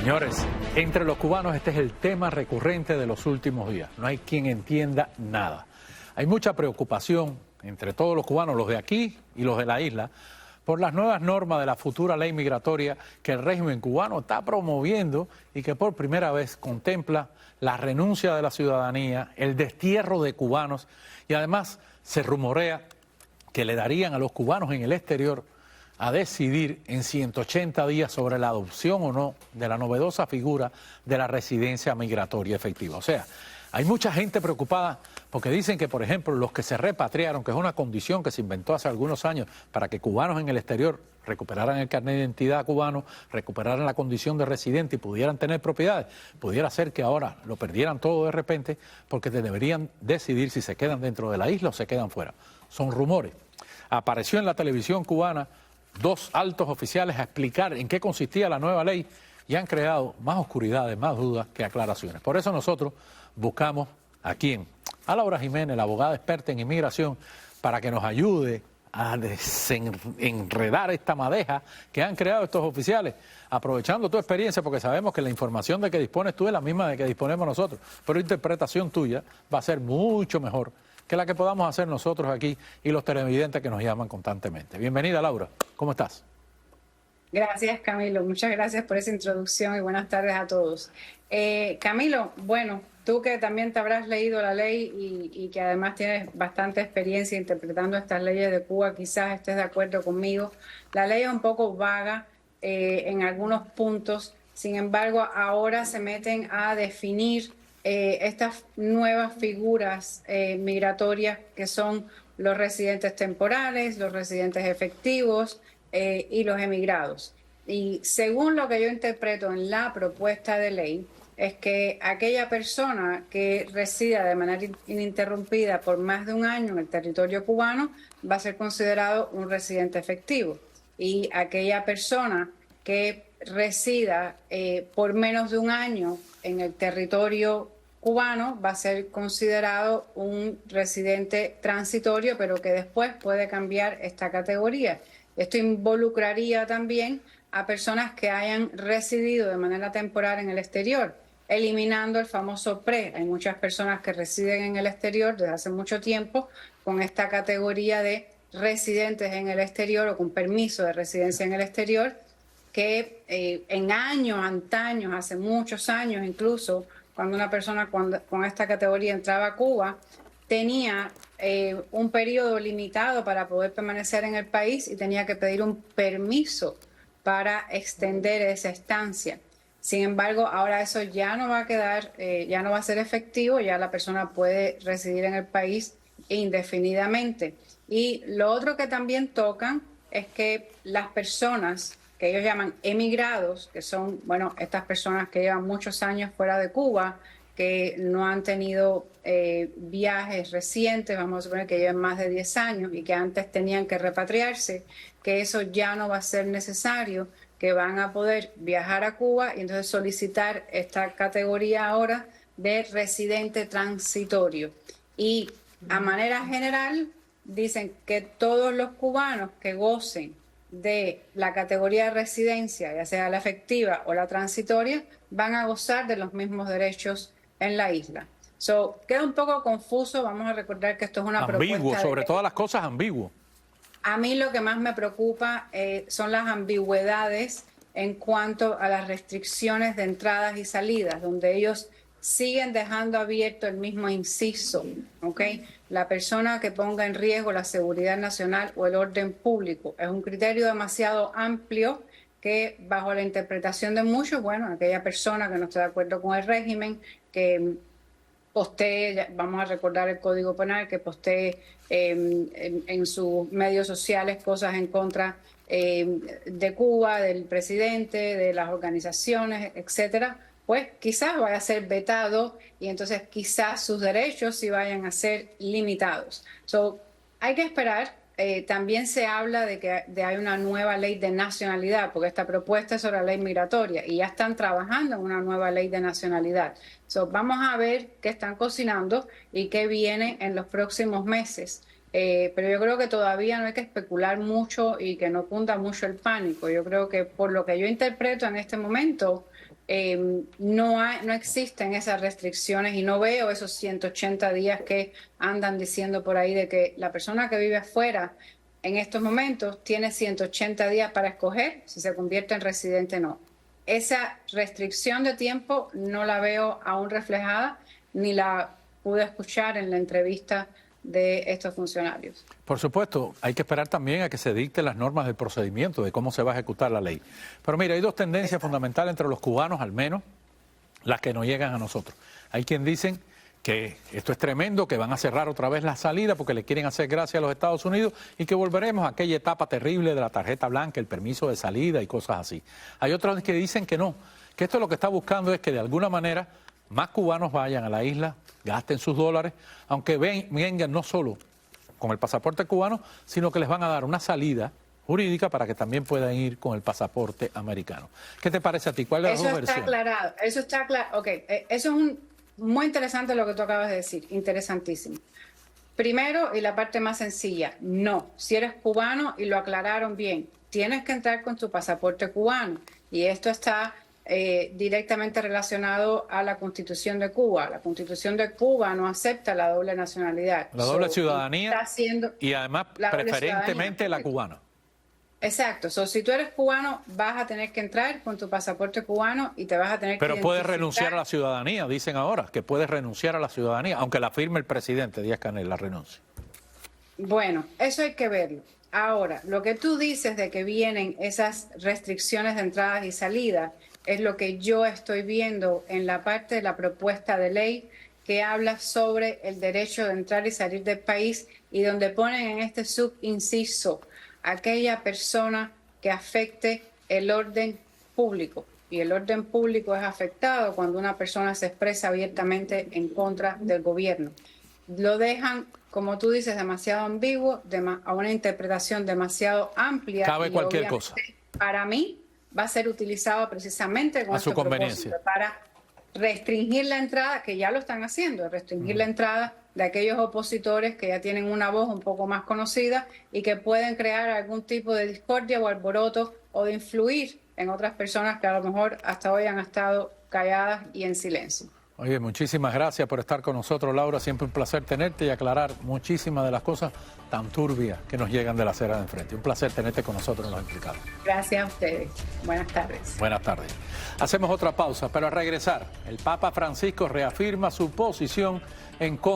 Señores, entre los cubanos este es el tema recurrente de los últimos días. No hay quien entienda nada. Hay mucha preocupación entre todos los cubanos, los de aquí y los de la isla, por las nuevas normas de la futura ley migratoria que el régimen cubano está promoviendo y que por primera vez contempla la renuncia de la ciudadanía, el destierro de cubanos y además se rumorea que le darían a los cubanos en el exterior a decidir en 180 días sobre la adopción o no de la novedosa figura de la residencia migratoria efectiva. O sea, hay mucha gente preocupada porque dicen que, por ejemplo, los que se repatriaron, que es una condición que se inventó hace algunos años para que cubanos en el exterior recuperaran el carnet de identidad cubano, recuperaran la condición de residente y pudieran tener propiedades, pudiera ser que ahora lo perdieran todo de repente porque deberían decidir si se quedan dentro de la isla o se quedan fuera. Son rumores. Apareció en la televisión cubana dos altos oficiales a explicar en qué consistía la nueva ley y han creado más oscuridades, más dudas que aclaraciones. Por eso nosotros buscamos a quién, a Laura Jiménez, la abogada experta en inmigración, para que nos ayude a desenredar esta madeja que han creado estos oficiales, aprovechando tu experiencia, porque sabemos que la información de que dispones tú es la misma de que disponemos nosotros, pero interpretación tuya va a ser mucho mejor que la que podamos hacer nosotros aquí y los televidentes que nos llaman constantemente. Bienvenida, Laura. ¿Cómo estás? Gracias, Camilo. Muchas gracias por esa introducción y buenas tardes a todos. Camilo, bueno, tú que también te habrás leído la ley y que además tienes bastante experiencia interpretando estas leyes de Cuba, quizás estés de acuerdo conmigo. La ley es un poco vaga en algunos puntos, sin embargo, ahora se meten a definir estas nuevas figuras migratorias que son los residentes temporales, los residentes efectivos y los emigrados. Y según lo que yo interpreto en la propuesta de ley, es que aquella persona que resida de manera ininterrumpida por más de un año en el territorio cubano va a ser considerado un residente efectivo. Y aquella persona que resida por menos de un año en el territorio cubano va a ser considerado un residente transitorio, pero que después puede cambiar esta categoría. Esto involucraría también a personas que hayan residido de manera temporal en el exterior, eliminando el famoso PRE. Hay muchas personas que residen en el exterior desde hace mucho tiempo con esta categoría de residentes en el exterior o con permiso de residencia en el exterior, que en años, antaños, hace muchos años incluso, cuando una persona con esta categoría entraba a Cuba, tenía un periodo limitado para poder permanecer en el país y tenía que pedir un permiso para extender esa estancia. Sin embargo, ahora eso ya no va a quedar, ya no va a ser efectivo, ya la persona puede residir en el país indefinidamente. Y lo otro que también tocan es que las personas que ellos llaman emigrados, que son, bueno, estas personas que llevan muchos años fuera de Cuba, que no han tenido viajes recientes, vamos a suponer que llevan más de 10 años y que antes tenían que repatriarse, que eso ya no va a ser necesario, que van a poder viajar a Cuba y entonces solicitar esta categoría ahora de residente transitorio. Y a manera general dicen que todos los cubanos que gocen de la categoría de residencia, ya sea la efectiva o la transitoria, van a gozar de los mismos derechos en la isla. Queda un poco confuso, vamos a recordar que esto es una propuesta... Ambiguo, sobre todas las cosas, ambiguo. A mí lo que más me preocupa son las ambigüedades en cuanto a las restricciones de entradas y salidas, donde ellos siguen dejando abierto el mismo inciso, ¿ok? La persona que ponga en riesgo la seguridad nacional o el orden público es un criterio demasiado amplio que bajo la interpretación de muchos, bueno, aquella persona que no está de acuerdo con el régimen, que postee, vamos a recordar el Código Penal, que postee en sus medios sociales cosas en contra de Cuba, del presidente, de las organizaciones, etcétera, pues quizás vaya a ser vetado y entonces quizás sus derechos sí vayan a ser limitados. Hay que esperar. También se habla de que hay una nueva ley de nacionalidad, porque esta propuesta es sobre la ley migratoria y ya están trabajando en una nueva ley de nacionalidad. Vamos a ver qué están cocinando y qué viene en los próximos meses. Pero yo creo que todavía no hay que especular mucho y que no cunda mucho el pánico. Yo creo que por lo que yo interpreto en este momento, no existen esas restricciones y no veo esos 180 días que andan diciendo por ahí de que la persona que vive afuera en estos momentos tiene 180 días para escoger si se convierte en residente o no. Esa restricción de tiempo no la veo aún reflejada ni la pude escuchar en la entrevista de estos funcionarios. Por supuesto, hay que esperar también a que se dicten las normas del procedimiento, de cómo se va a ejecutar la ley. Pero mira, hay dos tendencias fundamentales entre los cubanos, al menos las que nos llegan a nosotros. Hay quien dicen que esto es tremendo, que van a cerrar otra vez la salida porque le quieren hacer gracia a los Estados Unidos y que volveremos a aquella etapa terrible de la tarjeta blanca, el permiso de salida y cosas así. Hay otros que dicen que no, que esto lo que está buscando es que de alguna manera más cubanos vayan a la isla, gasten sus dólares, aunque vengan no solo con el pasaporte cubano, sino que les van a dar una salida jurídica para que también puedan ir con el pasaporte americano. ¿Qué te parece a ti? ¿Cuál de las dos versiones? Eso está aclarado. Ok, eso es muy interesante lo que tú acabas de decir, interesantísimo. Primero, y la parte más sencilla, no, si eres cubano, y lo aclararon bien, tienes que entrar con tu pasaporte cubano, y esto está directamente relacionado a la Constitución de Cuba. La Constitución de Cuba no acepta la doble nacionalidad. La doble ciudadanía y además preferentemente la cubana. Exacto. Si tú eres cubano, vas a tener que entrar con tu pasaporte cubano y te vas a tener que Pero puedes renunciar a la ciudadanía, dicen ahora, que puedes renunciar a la ciudadanía, aunque la firme el presidente Díaz-Canel, la renuncia. Bueno, eso hay que verlo. Ahora, lo que tú dices de que vienen esas restricciones de entradas y salidas es lo que yo estoy viendo en la parte de la propuesta de ley que habla sobre el derecho de entrar y salir del país y donde ponen en este subinciso aquella persona que afecte el orden público. Y el orden público es afectado cuando una persona se expresa abiertamente en contra del gobierno. Lo dejan, como tú dices, demasiado ambiguo, a una interpretación demasiado amplia. Cabe cualquier cosa. Para mí va a ser utilizado precisamente con a su conveniencia para restringir la entrada, que ya lo están haciendo, restringir la entrada de aquellos opositores que ya tienen una voz un poco más conocida y que pueden crear algún tipo de discordia o alboroto o de influir en otras personas que a lo mejor hasta hoy han estado calladas y en silencio. Oye, muchísimas gracias por estar con nosotros, Laura. Siempre un placer tenerte y aclarar muchísimas de las cosas tan turbias que nos llegan de la acera de enfrente. Un placer tenerte con nosotros en Los Implicados. Gracias a ustedes. Buenas tardes. Buenas tardes. Hacemos otra pausa, pero al regresar, el Papa Francisco reafirma su posición en contra